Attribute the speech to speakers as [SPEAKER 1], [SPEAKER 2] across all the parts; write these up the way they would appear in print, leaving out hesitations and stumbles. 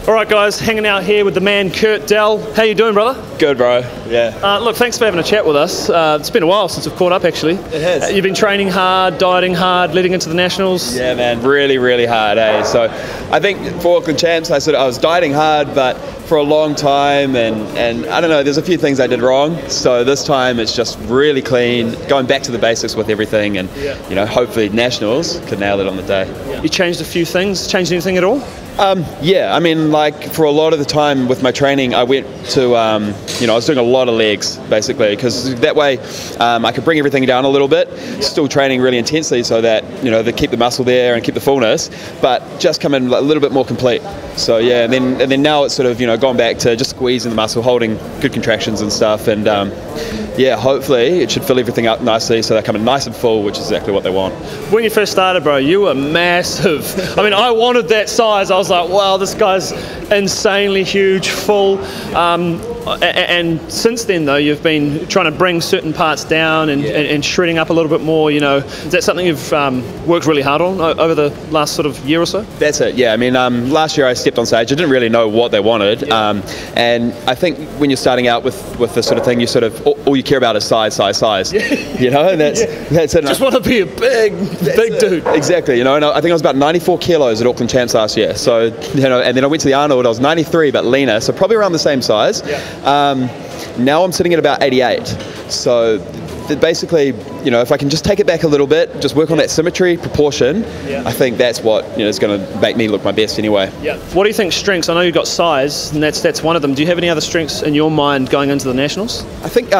[SPEAKER 1] All right, guys, hanging out here with the man Kurt Dell. How you doing, brother?
[SPEAKER 2] Good, bro. Yeah.
[SPEAKER 1] Look, thanks for having a chat with us. It's been a while since we've caught up, actually.
[SPEAKER 2] It has.
[SPEAKER 1] You've been training hard, dieting hard, leading into the Nationals.
[SPEAKER 2] Yeah, man. Really, really hard, eh? So I think for Auckland Champs, I was dieting hard, but for a long time, and I don't know, there's a few things I did wrong. So this time it's just really clean, going back to the basics with everything, and you know, hopefully Nationals could nail it on the day.
[SPEAKER 1] You changed a few things. Changed anything at all?
[SPEAKER 2] Yeah, I mean, like for a lot of the time with my training, I went to, you know, I was doing a lot of legs basically, because that way I could bring everything down a little bit, still training really intensely so that, you know, they keep the muscle there and keep the fullness, but just come in a little bit more complete. So yeah, and then now it's sort of, you know, gone back to just squeezing the muscle, holding good contractions and stuff, and yeah, hopefully it should fill everything up nicely so they come in nice and full, which is exactly what they want. When
[SPEAKER 1] you first started, bro, you were massive. I mean, I wanted that size. I was like, wow, this guy's insanely huge, full. And since then, though, you've been trying to bring certain parts down and shredding up a little bit more, you know. Is that something you've worked really hard on over the last sort of year or so?
[SPEAKER 2] That's it, yeah. I mean, last year I stepped on stage. I didn't really know what they wanted. And I think when you're starting out with this sort of thing, you sort of, all you care about is size. You know, and that's it.
[SPEAKER 1] Just want to be a big dude.
[SPEAKER 2] Exactly, you know, and I think I was about 94 kilos at Auckland Champs last year. So, you know, and then I went to the Arnold, I was 93 but leaner, so probably around the same size. Now I'm sitting at about 88. So basically, you know, if I can just take it back a little bit, just work on that symmetry, proportion, I think that's what, you know, is going to make me look my best anyway.
[SPEAKER 1] Yeah. What do you think strengths? I know you've got size, and that's one of them. Do you have any other strengths in your mind going into the Nationals?
[SPEAKER 2] I think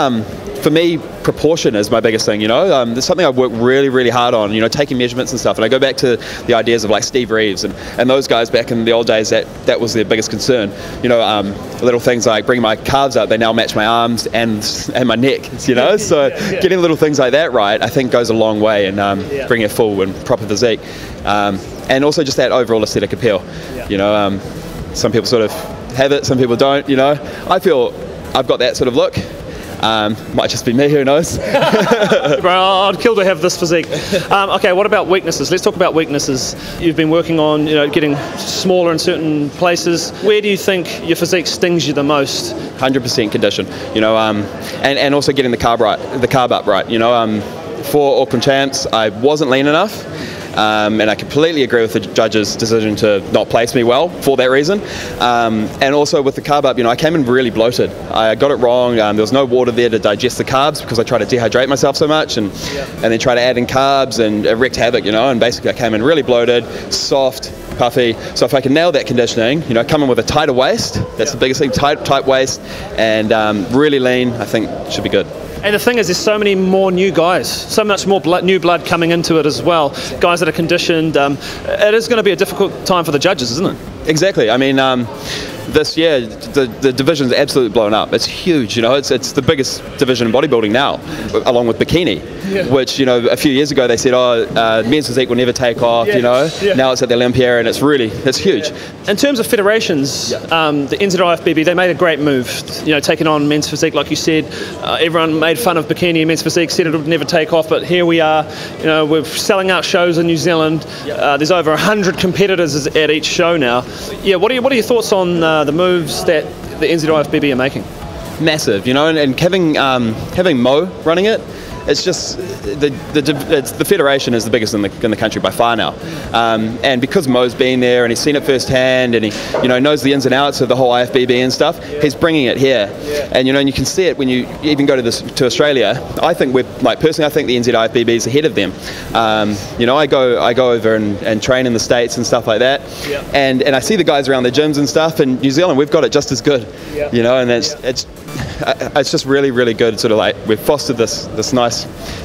[SPEAKER 2] for me, proportion is my biggest thing, you know. There's something I've worked really, really hard on, you know, taking measurements and stuff. And I go back to the ideas of like Steve Reeves and those guys back in the old days, that was their biggest concern. You know, little things like bringing my calves up, they now match my arms and my neck, you know. So getting little things like that right, I think goes a long way in bringing a full and proper physique. And also just that overall aesthetic appeal. You know, some people sort of have it, some people don't, you know. I feel I've got that sort of look. Might just be me, who knows?
[SPEAKER 1] Bro, I'd kill to have this physique. Okay, what about weaknesses? Let's talk about weaknesses. You've been working on, you know, getting smaller in certain places. Where do you think your physique stings you the most?
[SPEAKER 2] 100% condition, you know, and also getting the carb up right. You know, for Auckland Champs, I wasn't lean enough. And I completely agree with the judge's decision to not place me well for that reason. And also with the carb up, you know, I came in really bloated. I got it wrong. There was no water there to digest the carbs because I tried to dehydrate myself so much and then try to add in carbs, and it wreaked havoc, you know, and basically I came in really bloated, soft, puffy. So if I can nail that conditioning, you know, come in with a tighter waist, that's the biggest thing, tight waist, and really lean, I think should be good.
[SPEAKER 1] And the thing is, there's so many more new guys, so much more new blood coming into it as well. Guys that are conditioned. It is going to be a difficult time for the judges, isn't it?
[SPEAKER 2] Exactly. I mean, this year the division's absolutely blown up. It's huge, you know. It's the biggest division in bodybuilding now, along with bikini, which, you know, a few years ago they said, men's physique will never take off, you know. Now it's at the Olympia, and it's huge.
[SPEAKER 1] In terms of federations, the NZIFBB, they made a great move, you know, taking on men's physique, like you said. Everyone made fun of bikini and men's physique, said it would never take off, but here we are. You know, we're selling out shows in New Zealand. There's over 100 competitors at each show now. Yeah, what are your thoughts on the moves that the NZIFBB are making?
[SPEAKER 2] Massive, you know, and having Mo running it, it's just the federation is the biggest in the country by far now, and because Mo's been there and he's seen it firsthand, and he, you know, knows the ins and outs of the whole IFBB and stuff, he's bringing it here, and you know, and you can see it when you even go to Australia. I think personally, I think the NZIFBB is ahead of them. You know, I go over and train in the States and stuff like that, and I see the guys around the gyms and stuff. In New Zealand, we've got it just as good, you know, and it's just really, really good. Sort of like we've fostered this nice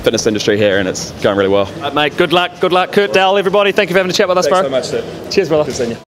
[SPEAKER 2] fitness industry here, and it's going really well.
[SPEAKER 1] Right, mate, good luck, Kurt Dell, everybody. Thank you for having a chat with us, bro.
[SPEAKER 2] Thanks so much, sir.
[SPEAKER 1] Cheers, brother.
[SPEAKER 2] Good seeing you.